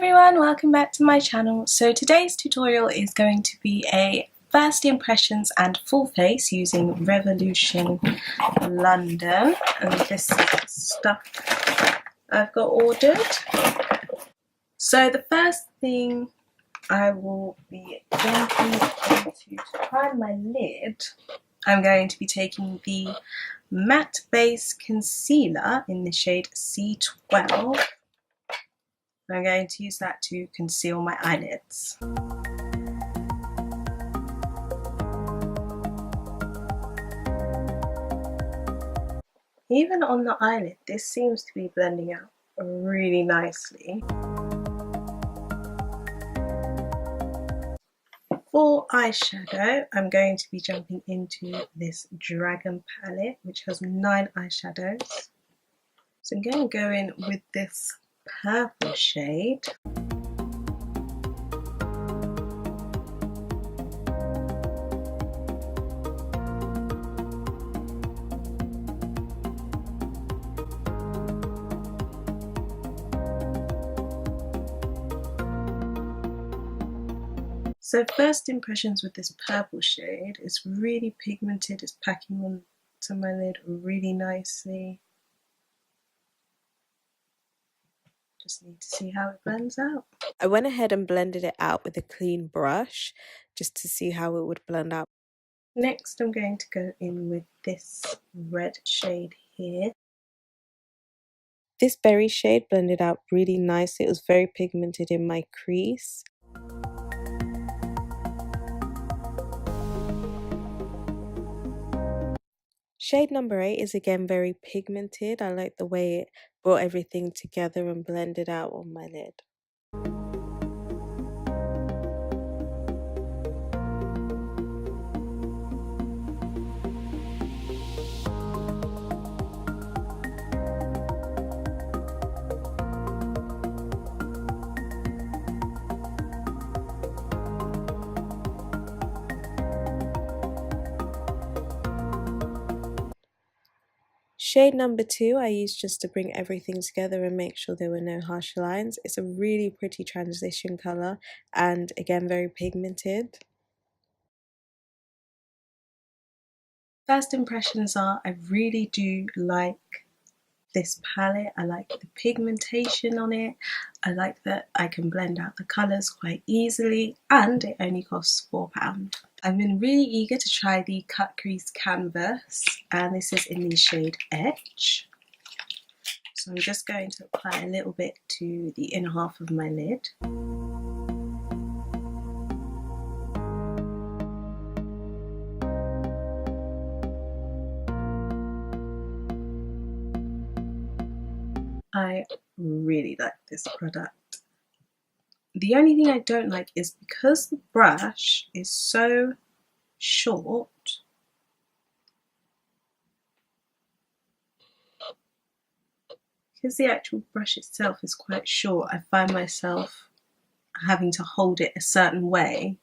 everyone, welcome back to my channel. So today's tutorial is going to be a first impressions and full face using Revolution London, and this is stuff I've got ordered. So the first thing I will be jumping into to prime my lid, I'm going to be taking the matte base concealer in the shade C12. I'm going to use that to conceal my eyelids. Even on the eyelid, this seems to be blending out really nicely. For eyeshadow, I'm going to be jumping into this Dragon palette, which has 9 eyeshadows. So I'm going to go in with this purple shade. So first impressions with this purple shade, it's really pigmented, it's packing onto my lid really nicely. Just need to see how it blends out. I went ahead and blended it out with a clean brush just to see how it would blend out. Next I'm going to go in with this red shade here. This berry shade blended out really nicely. It was very pigmented in my crease. Shade number 8 is again very pigmented. I like the way it brought everything together and blended out on my lid. Shade number 2 I used just to bring everything together and make sure there were no harsh lines. It's a really pretty transition colour and again very pigmented. First impressions are, I really do like this palette. I like the pigmentation on it. I like that I can blend out the colours quite easily, and it only costs £4. I've been really eager to try the Cut Crease Canvas, and this is in the shade Etch. So I'm just going to apply a little bit to the inner half of my lid. I really like this product. The only thing I don't like is because the brush is so short, because the actual brush itself is quite short, I find myself having to hold it a certain way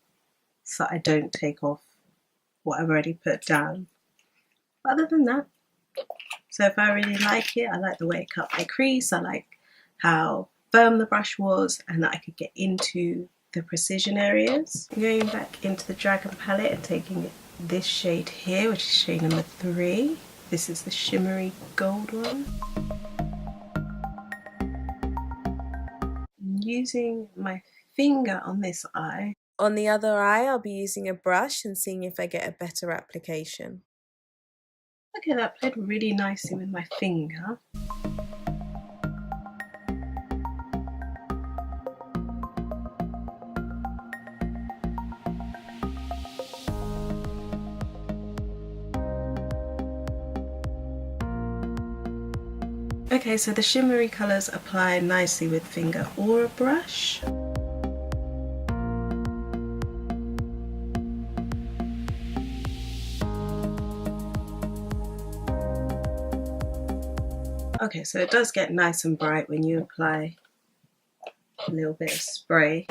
so that I don't take off what I've already put down. But other than that, so if I really like it, I like the way it cut my crease, I like how firm the brush was and that I could get into the precision areas. I'm going back into the Dragon palette and taking this shade here, which is shade number 3. This is the shimmery gold one. I'm using my finger on this eye. On the other eye I'll be using a brush and seeing if I get a better application. Okay, that played really nicely with my finger. Okay, so the shimmery colours apply nicely with finger or a brush. Okay, so it does get nice and bright when you apply a little bit of spray.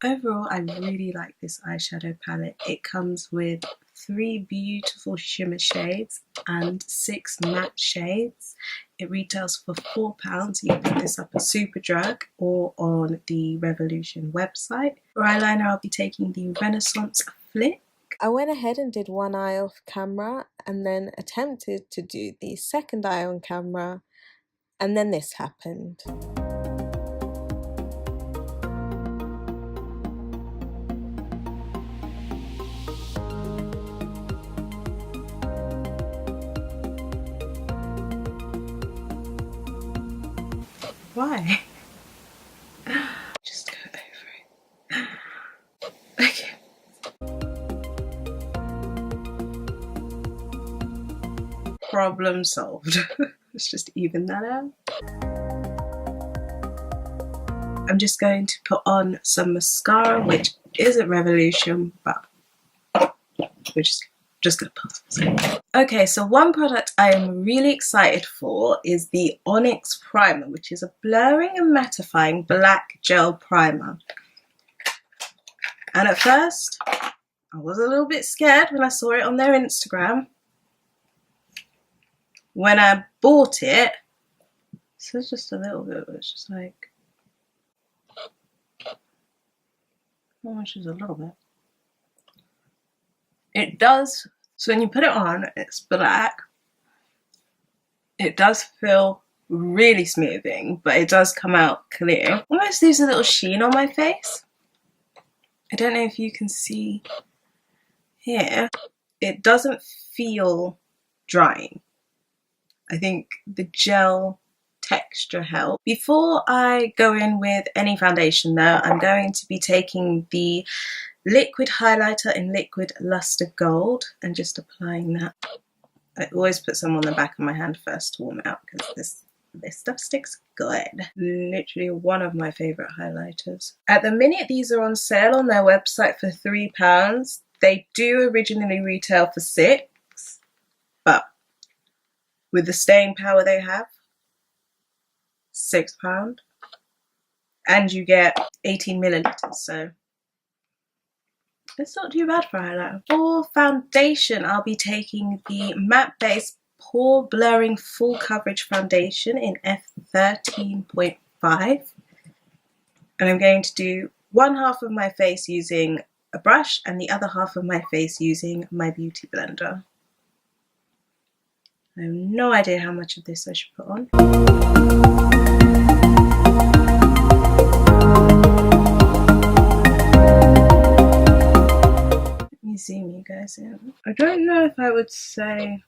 Overall, I really like this eyeshadow palette. It comes with 3 beautiful shimmer shades and 6 matte shades. It retails for £4. You can pick this up at Superdrug or on the Revolution website. For eyeliner, I'll be taking the Renaissance Flick. I went ahead and did one eye off camera and then attempted to do the second eye on camera, and then this happened. Why? Just go over it. Okay. Problem solved. Let's just even that out. I'm just going to put on some mascara, which isn't Revolution, but we're just gonna pause for a second. Okay, so one product I am really excited for is the Onyx primer, which is a blurring and mattifying black gel primer. And at first, I was a little bit scared when I saw it on their Instagram. When I bought it, so it's just a little bit, it's just like, how much is a little bit? It does, so when you put it on, it's black. It does feel really smoothing, but it does come out clear. Almost leaves a little sheen on my face. I don't know if you can see here. It doesn't feel drying. I think the gel texture helps. Before I go in with any foundation though, I'm going to be taking the liquid highlighter in Liquid Lustre Gold and just applying that. I always put some on the back of my hand first to warm it up because this stuff sticks good. Literally one of my favourite highlighters. At the minute, these are on sale on their website for £3. They do originally retail for £6, but with the staying power they have, £6, and you get 18 millilitres, so it's not too bad for highlighter. For foundation, I'll be taking the matte base Pore Blurring Full Coverage Foundation in F13.5, and I'm going to do one half of my face using a brush and the other half of my face using my beauty blender. I have no idea how much of this I should put on. Let me zoom you guys in. I don't know if I would say,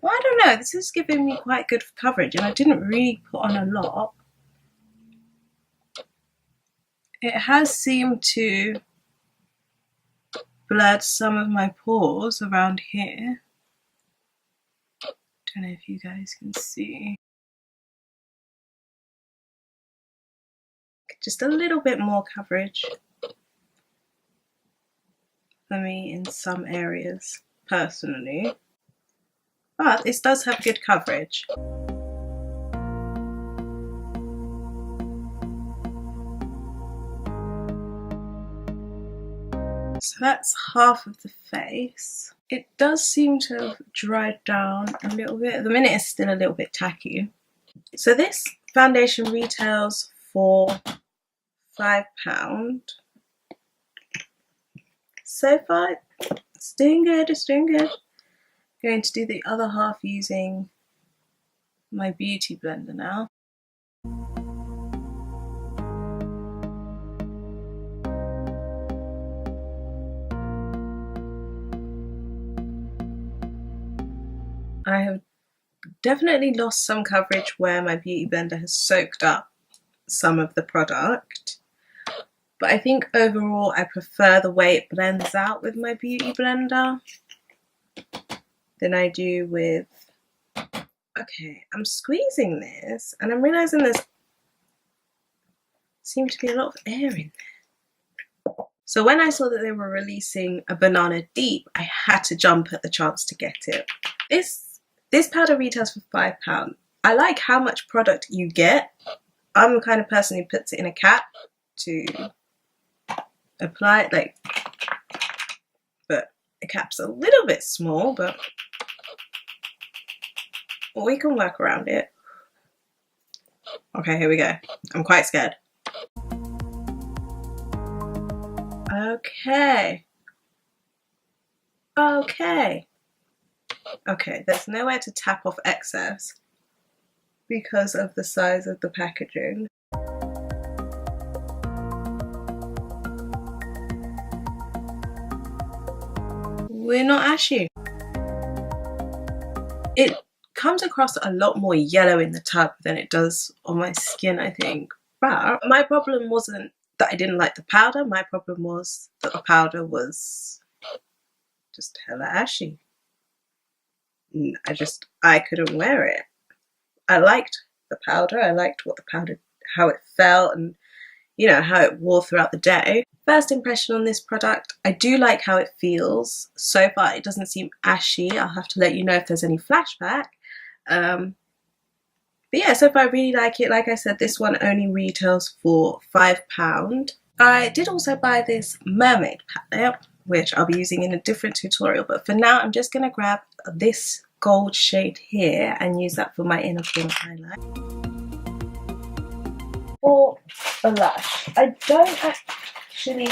well, I don't know, this is giving me quite good coverage and I didn't really put on a lot. It has seemed to blur some of my pores around here. Don't know if you guys can see. Just a little bit more coverage for me in some areas, personally. But this does have good coverage. So that's half of the face. It does seem to have dried down a little bit. At the minute it's still a little bit tacky. So this foundation retails for £5. So far it's doing good, it's doing good. I'm going to do the other half using my beauty blender now. I have definitely lost some coverage where my beauty blender has soaked up some of the product, but I think overall I prefer the way it blends out with my beauty blender than I do with... Okay, I'm squeezing this and I'm realising there's seems to be a lot of air in there. So when I saw that they were releasing a Banana Deep, I had to jump at the chance to get it. This powder retails for £5. I like how much product you get. I'm the kind of person who puts it in a cap to apply it like, but the cap's a little bit small, but we can work around it. Okay, here we go. I'm quite scared. Okay. Okay. Okay, there's nowhere to tap off excess because of the size of the packaging. We're not ashy. It comes across a lot more yellow in the tub than it does on my skin, I think. But my problem wasn't that I didn't like the powder. My problem was that the powder was just hella ashy. I couldn't wear it. I liked the powder. I liked what the powder, how it felt, and you know, how it wore throughout the day. First impression on this product, I do like how it feels. So far it doesn't seem ashy. I'll have to let you know if there's any flashback. But yeah, so far I really like it. Like I said, this one only retails for £5. I did also buy this mermaid palette, which I'll be using in a different tutorial, but for now I'm just going to grab this gold shade here and use that for my inner corner highlight. For blush, I don't actually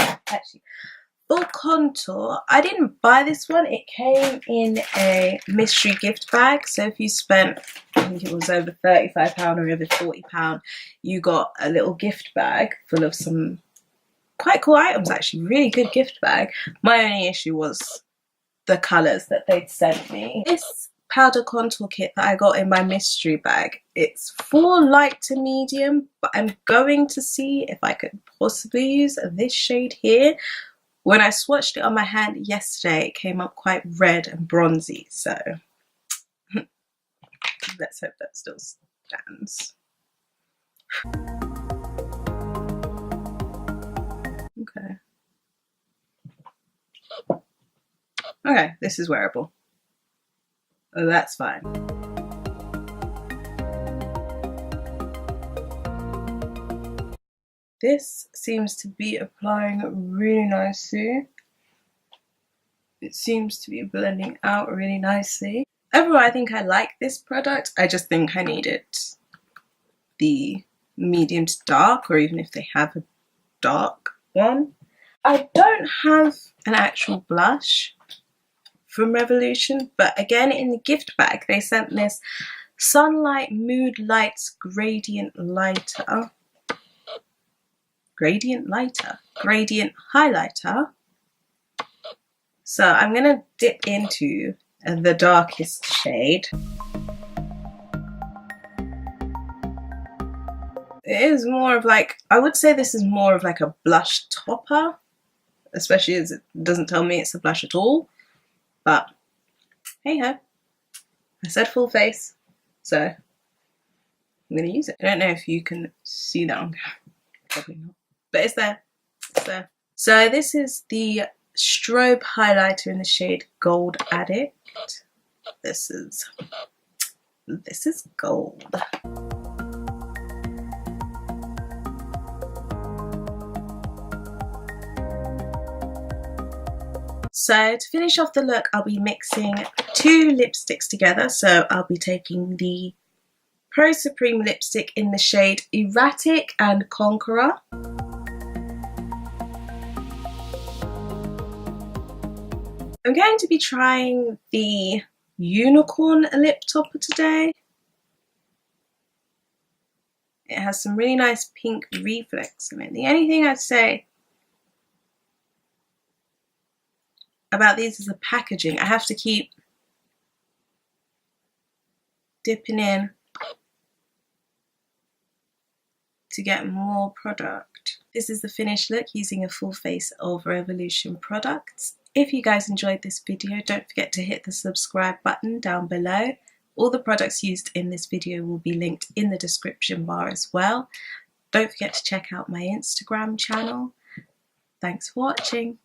for contour, I didn't buy this one. It came in a mystery gift bag, so if you spent, I think it was over £35 or over £40, you got a little gift bag full of some quite cool items, actually. Really good gift bag. My only issue was the colours that they'd sent me. This powder contour kit that I got in my mystery bag, it's for light to medium, but I'm going to see if I could possibly use this shade here. When I swatched it on my hand yesterday, it came up quite red and bronzy, so let's hope that still stands. Okay. Okay, this is wearable. Oh, that's fine. This seems to be applying really nicely. It seems to be blending out really nicely. Overall, I think I like this product. I just think I needed the medium to dark, or even if they have a dark one. I don't have an actual blush from Revolution, but again, in the gift bag, they sent this Sunlight Mood Lights Gradient Highlighter. So I'm gonna dip into the darkest shade. It is more of like, I would say this is more of like a blush topper, especially as it doesn't tell me it's a blush at all. But hey ho, I said full face, so I'm gonna use it. I don't know if you can see that on camera, probably not, but it's there. It's there. So this is the Strobe highlighter in the shade Gold Addict. This is gold. So to finish off the look, I'll be mixing two lipsticks together. So I'll be taking the Pro Supreme lipstick in the shade Erratic and Conqueror. I'm going to be trying the Unicorn lip topper today. It has some really nice pink reflex in it. The only thing I'd say about these is the packaging. I have to keep dipping in to get more product. This is the finished look using a full face of Revolution products. If you guys enjoyed this video, don't forget to hit the subscribe button down below. All the products used in this video will be linked in the description bar as well. Don't forget to check out my Instagram channel. Thanks for watching.